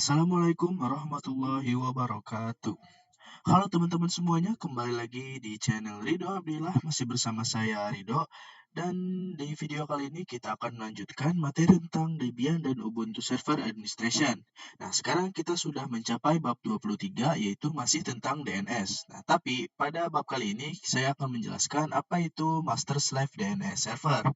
Assalamualaikum warahmatullahi wabarakatuh. Halo teman-teman semuanya, kembali lagi di channel Ridho Abdillah, masih bersama saya Ridho. Dan di video kali ini kita akan melanjutkan materi tentang Debian dan Ubuntu Server Administration. Nah, sekarang kita sudah mencapai bab 23, yaitu masih tentang DNS. Nah, tapi pada bab kali ini saya akan menjelaskan apa itu Master Slave DNS Server.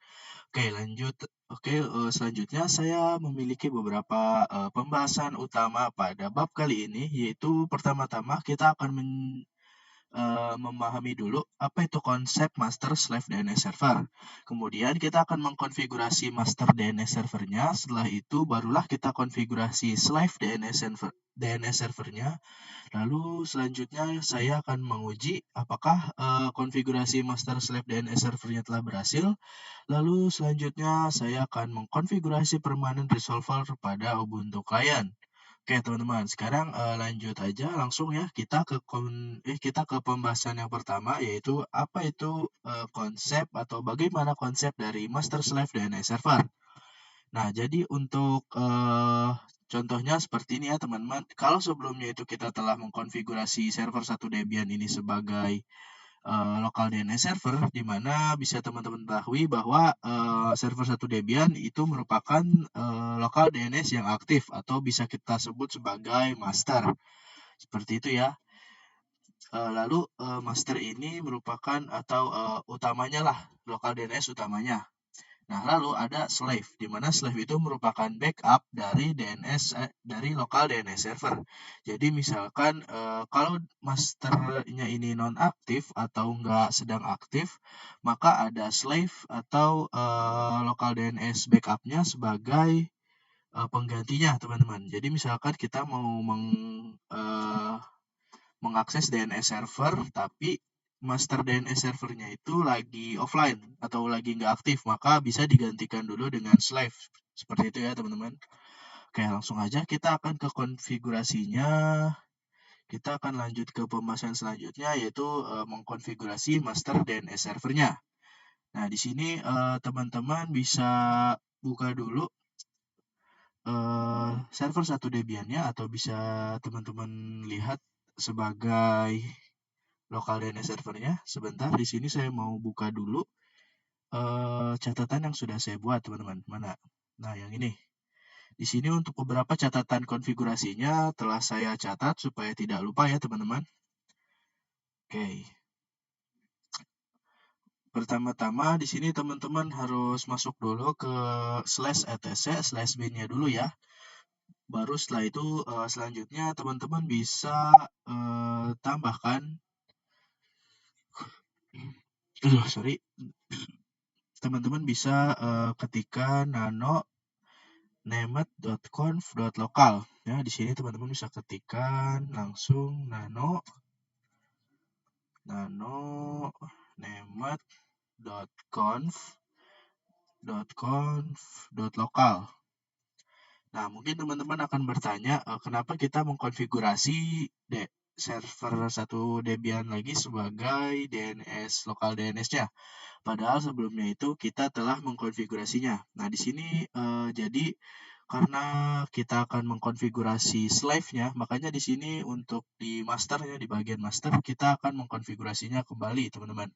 Oke, lanjut. Oke, selanjutnya saya memiliki beberapa pembahasan utama pada bab kali ini, yaitu pertama-tama kita akan memahami dulu apa itu konsep master slave DNS server. Kemudian kita akan mengkonfigurasi master DNS servernya. Setelah itu barulah kita konfigurasi slave DNS servernya. Lalu selanjutnya saya akan menguji apakah konfigurasi master slave DNS servernya telah berhasil. Lalu selanjutnya saya akan mengkonfigurasi permanent resolver pada Ubuntu client. Oke teman-teman, sekarang lanjut aja langsung ya kita ke pembahasan yang pertama, yaitu apa itu konsep atau bagaimana konsep dari master slave DNS server. Nah, jadi untuk contohnya seperti ini ya teman-teman. Kalau sebelumnya itu kita telah mengkonfigurasi server 1 Debian ini sebagai local DNS server, di mana bisa teman-teman ketahui bahwa server 1 Debian itu merupakan local DNS yang aktif atau bisa kita sebut sebagai master. Seperti itu ya. Lalu master ini merupakan atau utamanya lah, local DNS utamanya. Nah, lalu ada slave, di mana slave itu merupakan backup dari dari local DNS server. Jadi misalkan kalau masternya ini nonaktif atau nggak sedang aktif, maka ada slave atau local DNS backupnya sebagai penggantinya, teman-teman. Jadi misalkan kita mau mengakses DNS server, tapi master DNS servernya itu lagi offline atau lagi nggak aktif, maka bisa digantikan dulu dengan slave. Seperti itu ya teman-teman. Oke, langsung aja kita akan ke konfigurasinya. Kita akan lanjut ke pembahasan selanjutnya, yaitu mengkonfigurasi master DNS servernya. Nah, di sini teman-teman bisa buka dulu server 1 Debiannya, atau bisa teman-teman lihat sebagai local DNS servernya. Sebentar, di sini saya mau buka dulu catatan yang sudah saya buat, teman-teman. Mana? Nah, yang ini. Di sini untuk beberapa catatan konfigurasinya telah saya catat supaya tidak lupa ya, teman-teman. Oke. Pertama-tama di sini teman-teman harus masuk dulu ke /etc/bin-nya dulu ya. Baru setelah itu selanjutnya teman-teman bisa tambahkan teman-teman bisa ketikkan nano named.conf.local ya. Di sini teman-teman bisa ketikkan langsung nano named.conf.local. Nah, mungkin teman-teman akan bertanya kenapa kita mengkonfigurasi server 1 Debian lagi sebagai DNS lokal DNS-nya. Padahal sebelumnya itu kita telah mengkonfigurasinya. Nah, di sini jadi karena kita akan mengkonfigurasi slave-nya, makanya di sini untuk di masternya, di bagian master, kita akan mengkonfigurasinya kembali, teman-teman.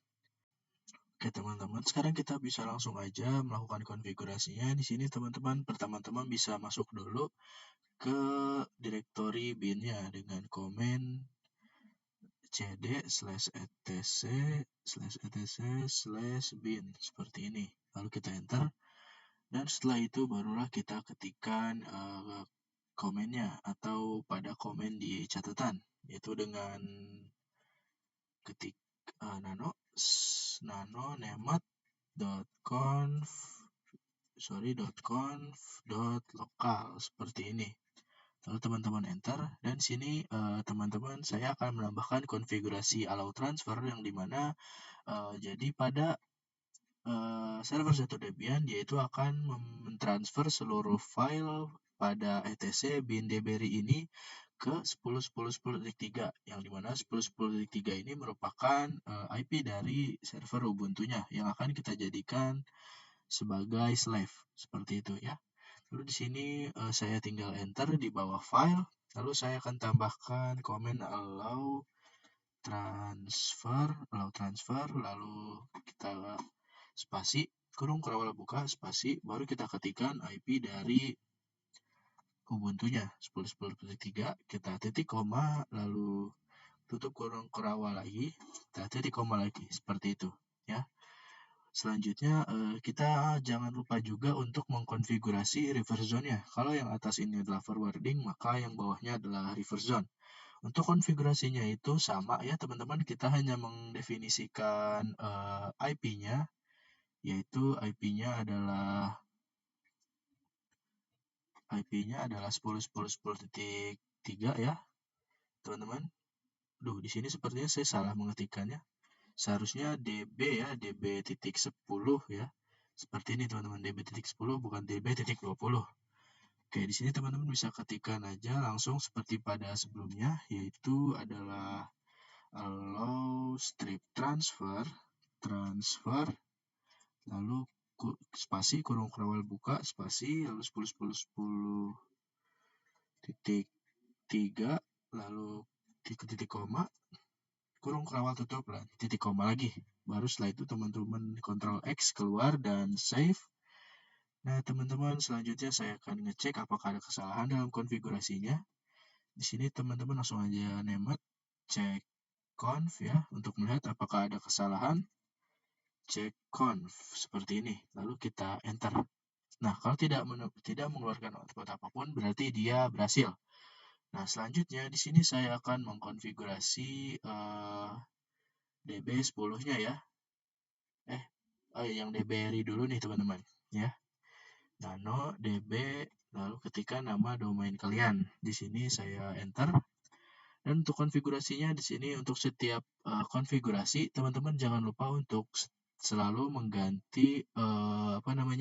Oke, teman-teman, sekarang kita bisa langsung aja melakukan konfigurasinya. Di sini teman-teman bisa masuk dulu ke directory bin-nya dengan komen cd/etc/bin seperti ini. Lalu kita enter, dan setelah itu barulah kita ketikkan komennya atau pada komen di catatan, yaitu dengan ketik nano named.conf.local seperti ini. Lalu teman-teman enter, dan sini teman-teman saya akan menambahkan konfigurasi allow transfer, yang dimana jadi pada server 1 Debian dia itu akan mentransfer seluruh file pada etc bin dberry ini ke 10.10.10.3, yang dimana 10.10.3 ini merupakan IP dari server Ubuntu-nya yang akan kita jadikan sebagai slave, seperti itu ya. Lalu di sini saya tinggal enter di bawah file, lalu saya akan tambahkan komen allow transfer, lalu kita spasi, kurung kerawal buka, spasi, baru kita ketikkan IP dari Ubuntu-nya 10.10.3, kita titik koma, lalu tutup kurung kerawal lagi, kita titik koma lagi, seperti itu ya. Selanjutnya kita jangan lupa juga untuk mengkonfigurasi reverse zone-nya. Kalau yang atas ini adalah forwarding, maka yang bawahnya adalah reverse zone. Untuk konfigurasinya itu sama ya teman-teman, kita hanya mendefinisikan IP-nya, yaitu IP-nya adalah 10.10.10.3 ya teman-teman. Di sini sepertinya saya salah mengetikkannya. Seharusnya db ya, db.10 ya. Seperti ini teman-teman, db.10 bukan db.20. Oke, di sini teman-teman bisa ketikkan aja langsung seperti pada sebelumnya, yaitu adalah allow strip transfer, lalu spasi kurung kerawal buka, spasi, lalu 10.10.10.3, lalu titik koma, kurung kerawal tutup, titik koma lagi. Baru setelah itu teman-teman Ctrl X keluar dan save. Nah, teman-teman, selanjutnya saya akan ngecek apakah ada kesalahan dalam konfigurasinya. Di sini teman-teman langsung aja nemet cek conf ya untuk melihat apakah ada kesalahan. Cek conf seperti ini, lalu kita enter. Nah, kalau tidak mengeluarkan output apapun, berarti dia berhasil. Nah, selanjutnya di sini saya akan mengkonfigurasi DB10-nya ya. Yang DBRI dulu nih teman-teman ya. Nano DB, lalu ketikkan nama domain kalian. Di sini saya enter. Dan untuk konfigurasinya di sini untuk setiap konfigurasi teman-teman jangan lupa untuk selalu mengganti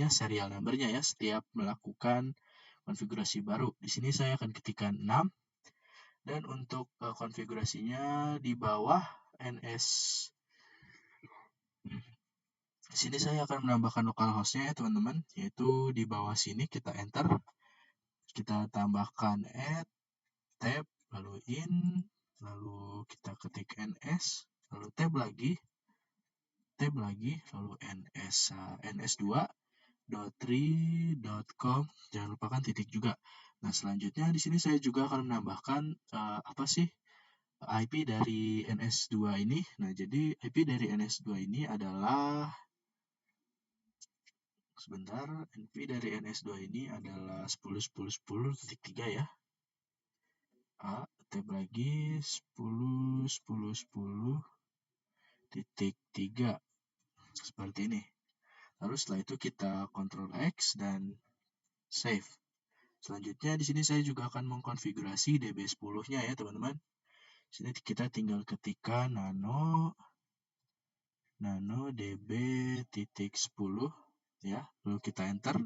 serial number-nya ya setiap melakukan konfigurasi baru. Di sini saya akan ketikkan 6. Dan untuk konfigurasinya di bawah NS. Di sini saya akan menambahkan localhost-nya ya teman-teman, yaitu di bawah sini kita enter. Kita tambahkan add, tab, lalu in, lalu kita ketik ns, lalu tab lagi, lalu ns2.3.com, jangan lupakan titik juga. Nah, selanjutnya di sini saya juga akan menambahkan IP dari ns2 ini. Nah, jadi IP dari ns2 ini adalah IP dari ns2 ini adalah 10.10.10.3 ya. Tab lagi 10.10.10.3 seperti ini. Lalu setelah itu kita Ctrl X dan save. Selanjutnya di sini saya juga akan mengkonfigurasi DB10-nya ya teman-teman. Sini kita tinggal ketikkan nano db.10 ya, lalu kita enter.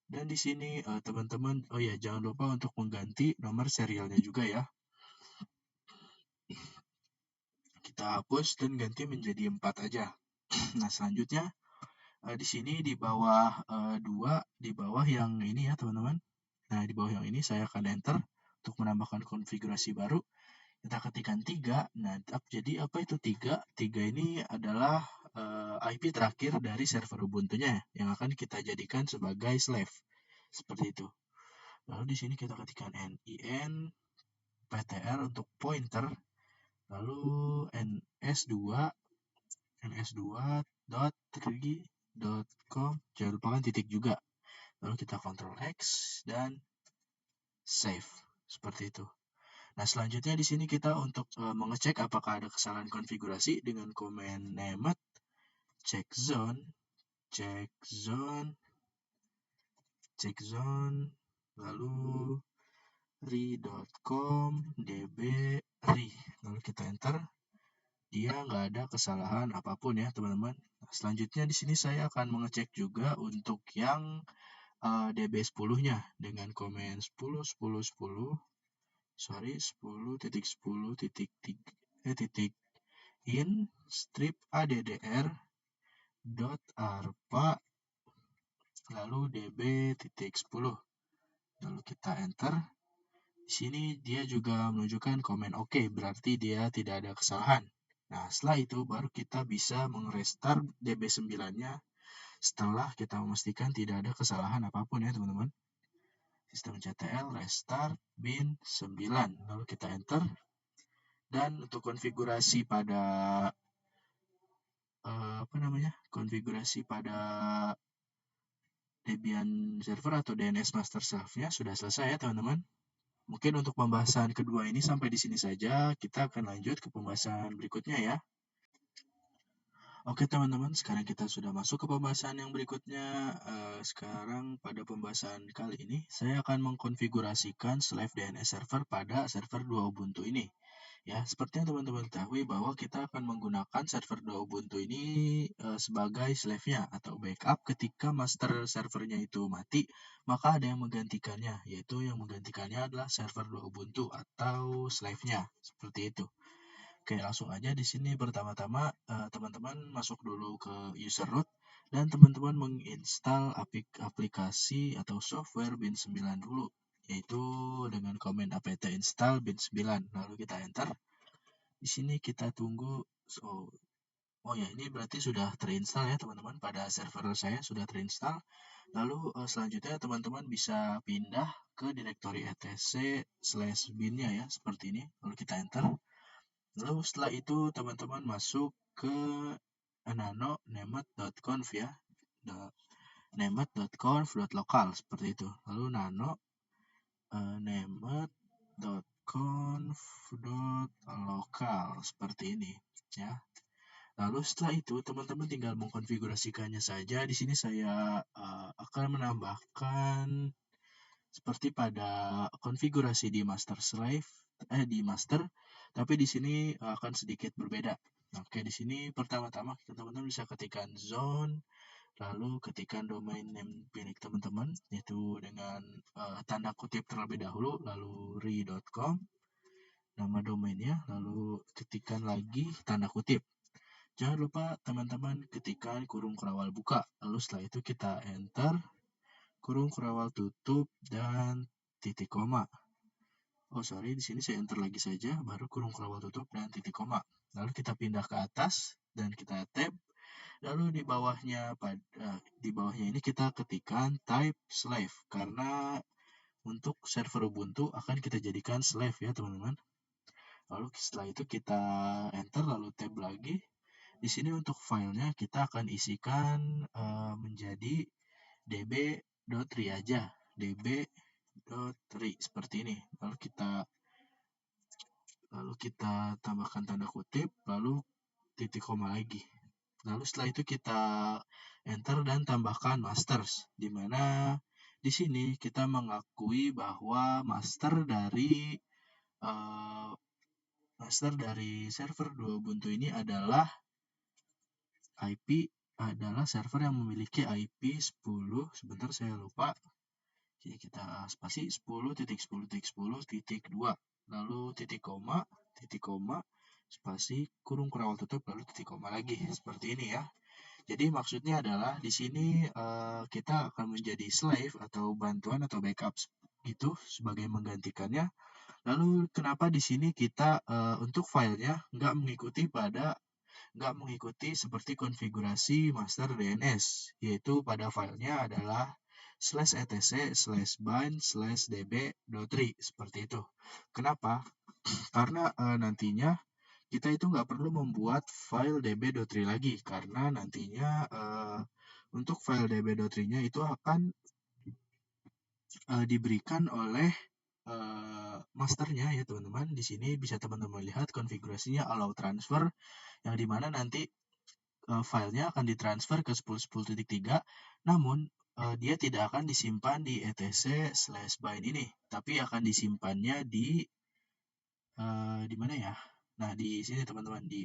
Dan di sini teman-teman, jangan lupa untuk mengganti nomor serialnya juga ya. Kita hapus dan ganti menjadi 4 aja. Nah, selanjutnya di sini di bawah 2, di bawah yang ini ya teman-teman. Nah, di bawah yang ini saya akan enter untuk menambahkan konfigurasi baru. Kita ketikkan 3. Nah, jadi apa itu 3? 3 ini adalah IP terakhir dari server Ubuntu-nya yang akan kita jadikan sebagai slave. Seperti itu. Lalu di sini kita ketikkan nin ptr untuk pointer, lalu ns2.3.com, jangan lupakan titik juga. Lalu kita Ctrl X dan save. Seperti itu. Nah, selanjutnya di sini kita untuk mengecek apakah ada kesalahan konfigurasi dengan komen nemet check zone, lalu ri.com db.ri, lalu kita enter. Dia nggak ada kesalahan apapun ya teman-teman. Nah, selanjutnya di sini saya akan mengecek juga untuk yang db10-nya dengan komen 10.10.10.in strip addr dot arpa lalu db.10. Lalu kita enter. Di sini dia juga menunjukkan komen oke, berarti dia tidak ada kesalahan. Nah, setelah itu baru kita bisa mengrestart DB9-nya setelah kita memastikan tidak ada kesalahan apapun ya teman-teman. Sistem CTL restart bin 9, lalu kita enter. Dan untuk konfigurasi pada konfigurasi pada Debian server atau DNS master self-nya sudah selesai ya teman-teman. Mungkin untuk pembahasan kedua ini sampai di sini saja. Kita akan lanjut ke pembahasan berikutnya ya. Oke teman-teman, sekarang kita sudah masuk ke pembahasan yang berikutnya. Sekarang pada pembahasan kali ini, saya akan mengkonfigurasikan Slave DNS server pada server 2 Ubuntu ini. Ya, seperti yang teman-teman ketahui bahwa kita akan menggunakan server 2 Ubuntu ini sebagai slave-nya atau backup ketika master servernya itu mati, maka ada yang menggantikannya, yaitu yang menggantikannya adalah server 2 Ubuntu atau slave-nya, seperti itu. Oke, langsung aja di sini pertama-tama teman-teman masuk dulu ke user root dan teman-teman menginstal aplikasi atau software bin 9 dulu, yaitu dengan komen apt install bin 9. Lalu kita enter. Di sini kita tunggu. Oh ya, ini berarti sudah terinstall ya teman-teman, pada server saya sudah terinstall. Lalu selanjutnya teman-teman bisa pindah ke direktori etc/bin-nya ya, seperti ini. Lalu kita enter. Lalu setelah itu teman-teman masuk ke nano-nemet.conf ya, nemet.conf.local seperti itu. Lalu nemet.conf.local seperti ini ya. Lalu setelah itu teman-teman tinggal mengkonfigurasikannya saja. Di sini saya akan menambahkan seperti pada konfigurasi di master tapi di sini akan sedikit berbeda. Oke, di sini pertama-tama teman-teman bisa ketikkan zone, lalu ketikkan domain name milik teman-teman, yaitu dengan tanda kutip terlebih dahulu, lalu re.com, nama domainnya, lalu ketikkan lagi tanda kutip. Jangan lupa teman-teman ketikkan kurung kerawal buka, lalu setelah itu kita enter, kurung kerawal tutup, dan titik koma. Di sini saya enter lagi saja, baru kurung kerawal tutup dan titik koma. Lalu kita pindah ke atas dan kita tab. Lalu di bawahnya ini kita ketikkan type slave, karena untuk server Ubuntu akan kita jadikan slave ya teman-teman. Lalu setelah itu kita enter, lalu tab lagi. Di sini untuk filenya kita akan isikan menjadi db.ri aja, db.ri seperti ini. Lalu kita tambahkan tanda kutip, lalu titik koma lagi. Lalu setelah itu kita enter dan tambahkan masters, di mana di sini kita mengakui bahwa master dari server 2 Ubuntu ini adalah server yang memiliki IP 10. Sebentar, saya lupa. Jadi kita spasi 10.10.10.2, lalu titik koma, spasi kurung kerawal tutup, lalu titik koma lagi, seperti ini ya. Jadi maksudnya adalah di sini kita akan menjadi slave atau bantuan atau backup itu sebagai menggantikannya. Lalu kenapa di sini kita untuk filenya nggak mengikuti seperti konfigurasi master DNS, yaitu pada filenya adalah /etc/bind/db.ri seperti itu. Kenapa? Karena nantinya kita itu nggak perlu membuat file db.ri lagi, karena nantinya untuk file db.ri-nya itu akan diberikan oleh masternya ya teman-teman. Di sini bisa teman-teman lihat konfigurasinya allow transfer, yang dimana nanti filenya akan ditransfer ke 10.10.3, namun dia tidak akan disimpan di etc/bind ini, tapi akan disimpannya di mana ya? Nah, di sini teman-teman, di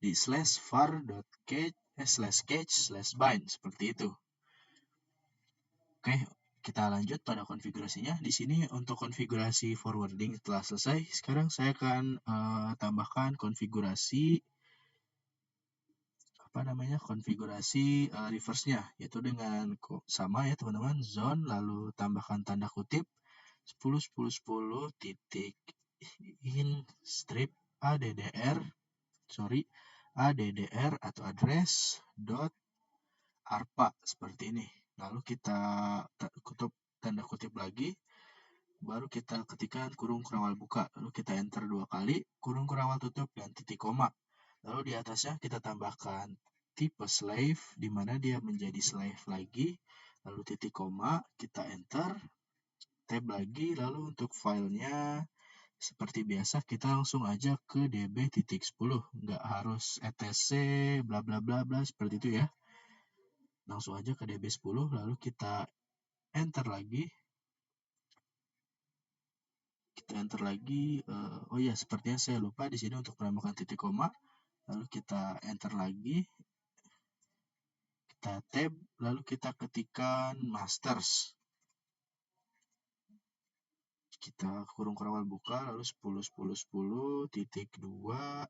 /var.cache/bind seperti itu. Oke, kita lanjut pada konfigurasinya. Di sini untuk konfigurasi forwarding telah selesai. Sekarang saya akan tambahkan konfigurasi konfigurasi reverse-nya, yaitu dengan sama ya teman-teman, zone lalu tambahkan tanda kutip 10 titik in strip addr atau address dot arpa seperti ini. Lalu kita tanda kutip lagi, baru kita ketikkan kurung kurawal buka, lalu kita enter 2 kali, kurung kurawal tutup dan titik koma. Lalu di atasnya kita tambahkan tipe slave, di mana dia menjadi slave lagi, lalu titik koma, kita enter, tab lagi, lalu untuk filenya seperti biasa kita langsung aja ke db.10, nggak harus etc bla bla bla bla seperti itu ya. Langsung aja ke db10, lalu kita enter lagi. Oh ya, sepertinya saya lupa di sini untuk menambahkan titik koma. Lalu kita enter lagi. Kita tab, lalu kita ketikkan masters. Kita kurung kurawal buka, lalu 10 titik 2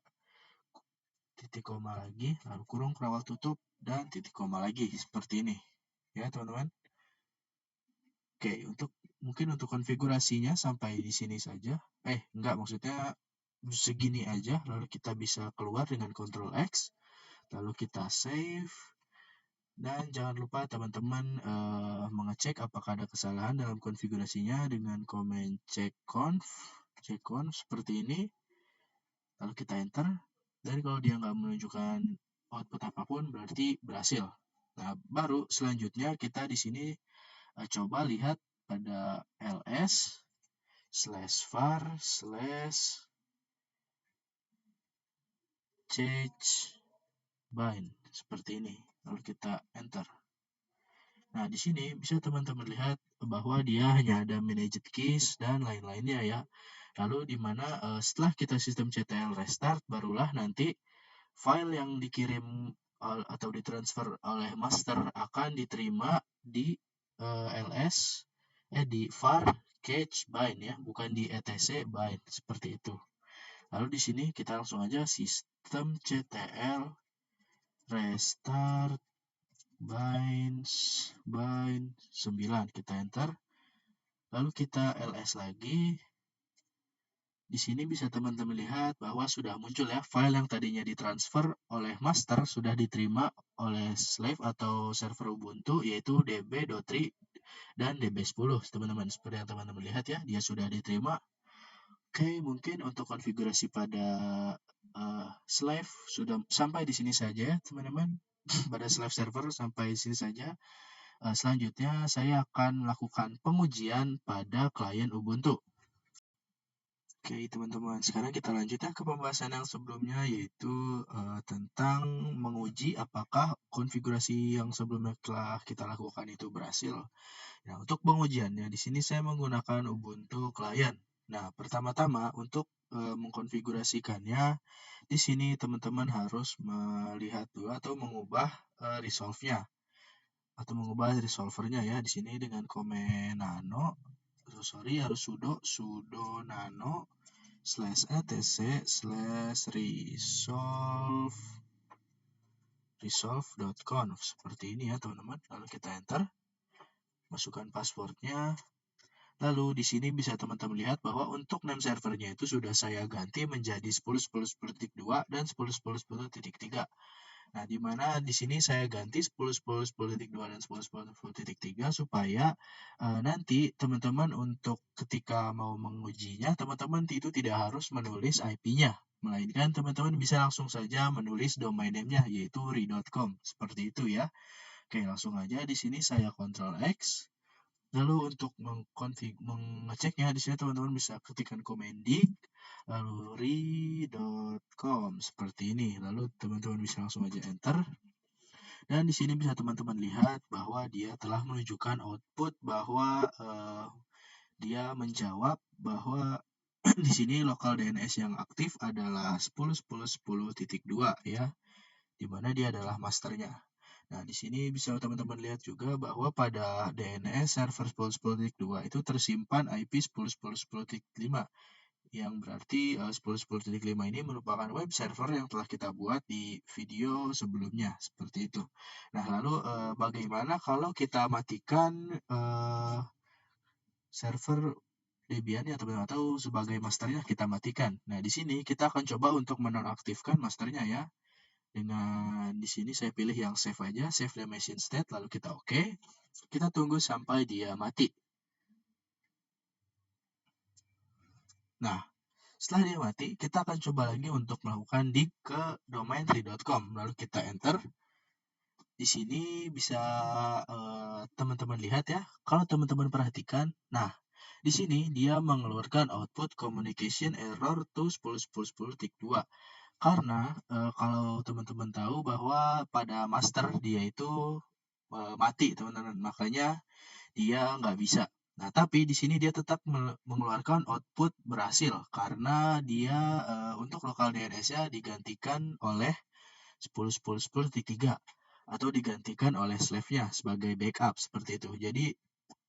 titik koma lagi, lalu kurung kurawal tutup dan titik koma lagi seperti ini ya teman-teman. Oke, mungkin untuk konfigurasinya sampai di sini saja. Maksudnya segini aja. Lalu kita bisa keluar dengan Ctrl X, lalu kita save, dan jangan lupa teman-teman mengecek apakah ada kesalahan dalam konfigurasinya dengan komen checkconf seperti ini. Lalu kita enter, dan kalau dia nggak menunjukkan output apapun berarti berhasil. Nah, baru selanjutnya kita di sini coba lihat pada ls/var/change/bind seperti ini. Lalu kita enter. Nah, di sini bisa teman-teman lihat bahwa dia hanya ada managed keys dan lain-lainnya ya. Lalu di mana setelah kita sistem CTL restart, barulah nanti file yang dikirim atau ditransfer oleh master akan diterima di di var catch bind ya, bukan di etc bind seperti itu. Lalu di sini kita langsung aja sistem CTL restart bind 9, kita enter. Lalu kita ls lagi. Di sini bisa teman-teman lihat bahwa sudah muncul ya, file yang tadinya ditransfer oleh master sudah diterima oleh slave atau server Ubuntu, yaitu db.3 dan db10 teman-teman. Seperti yang teman-teman lihat ya, dia sudah diterima. Oke, mungkin untuk konfigurasi pada slave sudah sampai di sini saja teman-teman. Pada slave server sampai di sini saja. Selanjutnya saya akan melakukan pengujian pada klien Ubuntu. Oke teman-teman, sekarang kita lanjut ya ke pembahasan yang sebelumnya, yaitu tentang menguji apakah konfigurasi yang sebelumnya telah kita lakukan itu berhasil. Nah, untuk pengujiannya di sini saya menggunakan Ubuntu Client. Nah, pertama-tama untuk mengkonfigurasikannya, di sini teman-teman harus melihat dulu atau mengubah resolve-nya atau mengubah resolvernya ya. Di sini dengan komen nano, harus sudo nano /etc/resolve.conf seperti ini ya teman-teman. Lalu kita enter, masukkan passwordnya. Lalu di sini bisa teman-teman lihat bahwa untuk name servernya itu sudah saya ganti menjadi 10.10.10.2 dan 10.10.10.3. Nah, di mana di sini saya ganti 10.10.10.2 dan 10.10.10.3 supaya nanti teman-teman untuk ketika mau mengujinya, teman-teman itu tidak harus menulis IP-nya, melainkan teman-teman bisa langsung saja menulis domain name-nya, yaitu ri.com. Seperti itu ya. Oke, langsung aja di sini saya Ctrl X. Lalu untuk mengeceknya, di sini teman-teman bisa ketikkan command-dig, lalu ri.com seperti ini. Lalu teman-teman bisa langsung aja enter. Dan di sini bisa teman-teman lihat bahwa dia telah menunjukkan output bahwa dia menjawab bahwa di sini lokal DNS yang aktif adalah 10.10.10.2 ya, di mana dia adalah masternya. Nah, di sini bisa teman-teman lihat juga bahwa pada DNS server 10.10.2 itu tersimpan IP 10.10.10.5, yang berarti 10.10.5 ini merupakan web server yang telah kita buat di video sebelumnya, seperti itu. Nah, lalu bagaimana kalau kita matikan server Debian atau sebagai masternya kita matikan. Nah, di sini kita akan coba untuk menonaktifkan masternya ya. Dengan di sini saya pilih yang save aja, save the machine state, lalu kita oke. Kita tunggu sampai dia mati. Nah, setelah dia mati, kita akan coba lagi untuk melakukan dig ke domain3.com. Lalu kita enter. Di sini bisa teman-teman lihat ya. Kalau teman-teman perhatikan, nah, di sini dia mengeluarkan output communication error to 10.10.10.2. Karena kalau teman-teman tahu bahwa pada master dia itu mati, teman-teman. Makanya dia nggak bisa. Nah, tapi di sini dia tetap mengeluarkan output berhasil karena dia untuk lokal DNS-nya digantikan oleh 10.10.10.3 atau digantikan oleh slave-nya sebagai backup seperti itu. Jadi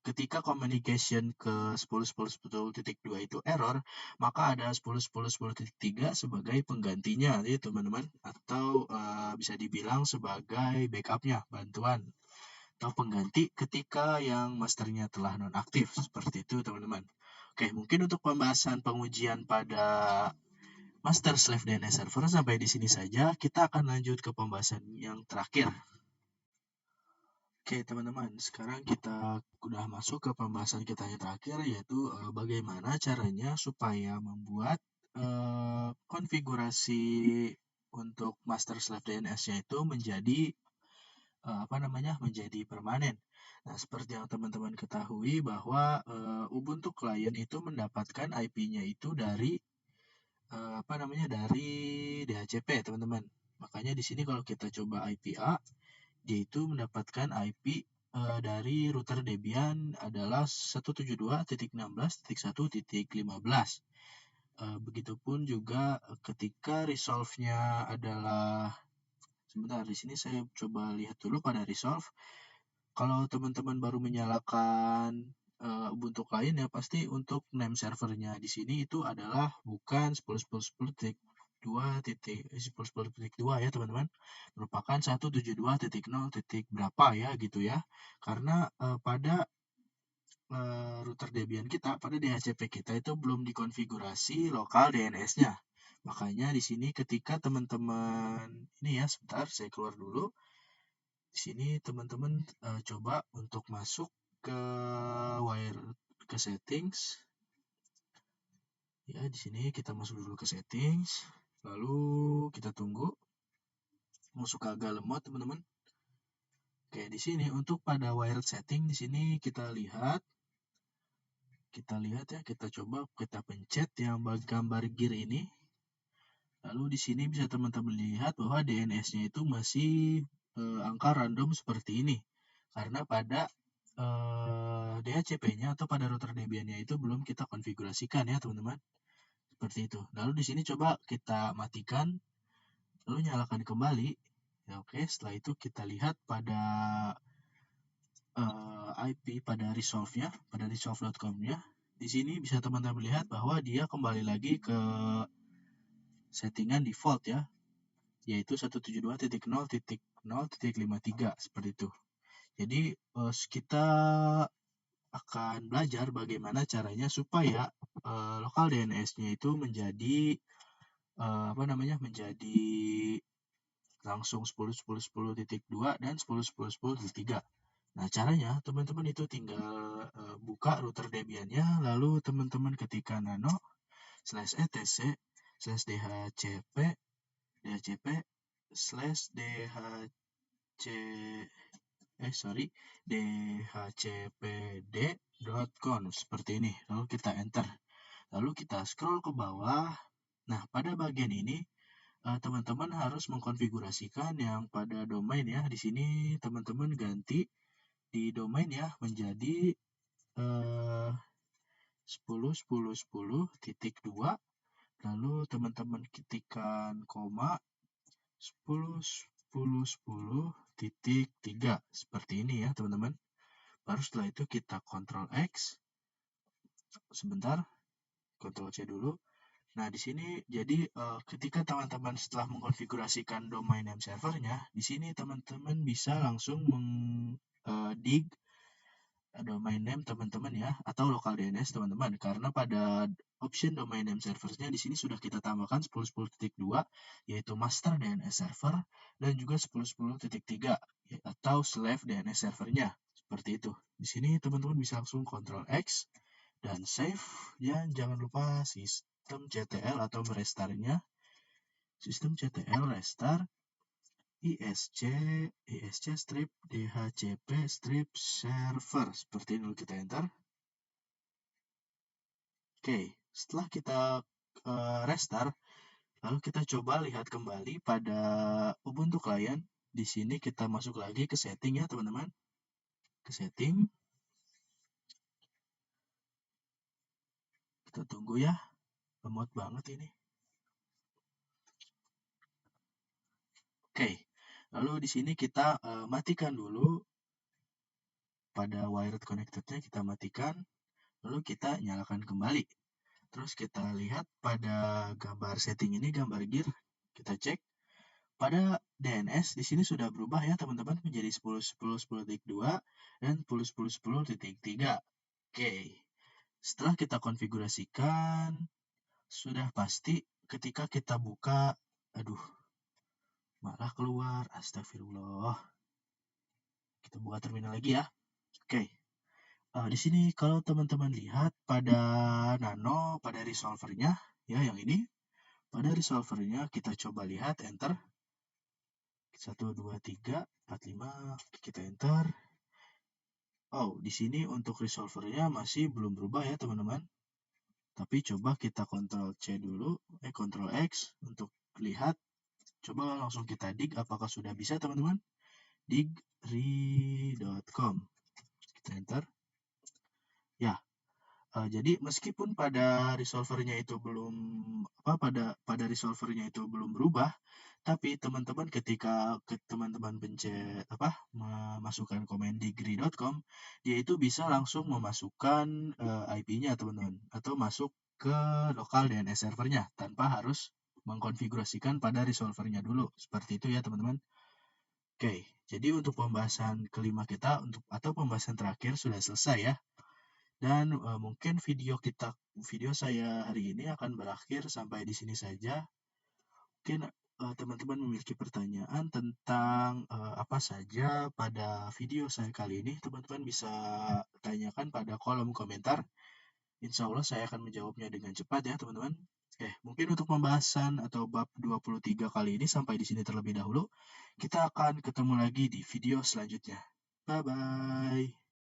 ketika communication ke 10.10.10.2 itu error, maka ada 10.10.10.3 sebagai penggantinya, jadi teman-teman, atau bisa dibilang sebagai backupnya, bantuan atau pengganti ketika yang masternya telah nonaktif, seperti itu teman-teman. Oke, mungkin untuk pembahasan pengujian pada master slave DNS server sampai di sini saja. Kita akan lanjut ke pembahasan yang terakhir. Oke teman-teman, sekarang kita udah masuk ke pembahasan kita yang terakhir, yaitu bagaimana caranya supaya membuat konfigurasi untuk master slave DNS-nya itu menjadi menjadi permanen. Nah, seperti yang teman-teman ketahui bahwa Ubuntu client itu mendapatkan IP-nya itu dari dari DHCP, teman-teman. Makanya di sini kalau kita coba IP A, dia itu mendapatkan IP dari router Debian adalah 172.16.1.15. Begitupun juga ketika resolve-nya adalah, sebentar, di sini saya coba lihat dulu pada resolve. Kalau teman-teman baru menyalakan Ubuntu client ya pasti untuk name servernya di sini itu adalah bukan 10.10.10.2 ya teman-teman, merupakan 172.0. berapa ya gitu ya, karena pada router Debian kita, pada DHCP kita itu belum dikonfigurasi lokal DNS-nya. Makanya di sini ketika teman-teman ini ya, sebentar saya keluar dulu. Di sini teman-teman coba untuk masuk ke settings. Ya, di sini kita masuk dulu ke settings. Lalu kita tunggu. Masuk agak lemot, teman-teman. Oke, di sini untuk pada wired setting di sini kita lihat ya, kita coba kita pencet yang gambar gear ini. Lalu di sini bisa teman-teman lihat bahwa DNS-nya itu masih angka random seperti ini. Karena pada DHCP-nya atau pada router Debian-nya itu belum kita konfigurasikan ya teman-teman. Seperti itu. Lalu di sini coba kita matikan, lalu nyalakan kembali. Ya, oke, setelah itu kita lihat pada IP pada resolve-nya, pada resolve.com-nya. Di sini bisa teman-teman lihat bahwa dia kembali lagi ke settingan default ya, yaitu 172.0.0.53 seperti itu. Jadi kita akan belajar bagaimana caranya supaya lokal DNS-nya itu menjadi menjadi langsung 10.10.10.2 dan 10.10.10.3. Nah, caranya teman-teman itu tinggal buka router Debian-nya, lalu teman-teman ketikkan nano /etc /dhcp dhcpd.conf seperti ini. Lalu kita enter. Lalu kita scroll ke bawah. Nah, pada bagian ini teman-teman harus mengkonfigurasikan yang pada domain ya. Di sini teman-teman ganti di domain ya menjadi 10.10.10.2. Lalu teman-teman ketikkan koma 10.10.10.3 seperti ini ya teman-teman. Baru setelah itu kita Ctrl X, sebentar, Ctrl C dulu. Nah, di sini jadi ketika teman-teman setelah mengkonfigurasikan domain name servernya, di sini teman-teman bisa langsung dig domain name teman-teman ya, atau local DNS teman-teman, karena pada option domain name servernya di sini sudah kita tambahkan 10.10.2 yaitu master DNS server dan juga 10.10.3 atau slave DNS servernya. Seperti itu. Di sini teman-teman bisa langsung Ctrl X dan save, dan jangan lupa sistem CTL atau merestartnya. Sistem CTL restart isc strip dhcp strip server. Seperti ini dulu kita enter. Oke, setelah kita restart, lalu kita coba lihat kembali pada Ubuntu client. Di sini kita masuk lagi ke setting ya teman-teman. Ke setting. Kita tunggu ya. Lemot banget ini. Oke, lalu di sini kita matikan dulu. Pada wired connected-nya kita matikan. Lalu kita nyalakan kembali. Terus kita lihat pada gambar setting ini, gambar gear. Kita cek. Pada DNS di sini sudah berubah ya teman-teman menjadi 10.10.10.2 dan 10.10.10.3. Oke. Setelah kita konfigurasikan, sudah pasti ketika kita buka, malah keluar, astagfirullah. Kita buka terminal lagi ya. Oke. Di sini kalau teman-teman lihat pada nano, pada resolvernya, ya yang ini, pada resolvernya kita coba lihat, enter. 1, 2, 3, 4, 5, kita enter. Oh, di sini untuk resolvernya masih belum berubah ya teman-teman. Tapi coba kita Ctrl C dulu, Ctrl X untuk lihat. Coba langsung kita dig apakah sudah bisa teman-teman. digri.com. Kita enter. Ya, jadi meskipun pada resolvernya itu belum pada resolvernya itu belum berubah, tapi teman-teman ketika teman-teman pencet memasukkan komen digri.com, dia itu bisa langsung memasukkan IP-nya teman-teman, atau masuk ke lokal DNS servernya tanpa harus mengkonfigurasikan pada resolvernya dulu. Seperti itu ya teman-teman. Oke, jadi untuk pembahasan kelima kita atau pembahasan terakhir sudah selesai ya. Dan mungkin video saya hari ini akan berakhir sampai di sini saja. Mungkin teman-teman memiliki pertanyaan tentang apa saja pada video saya kali ini, teman-teman bisa tanyakan pada kolom komentar. Insya Allah saya akan menjawabnya dengan cepat ya teman-teman. Mungkin untuk pembahasan atau bab 23 kali ini sampai di sini terlebih dahulu. Kita akan ketemu lagi di video selanjutnya. Bye-bye.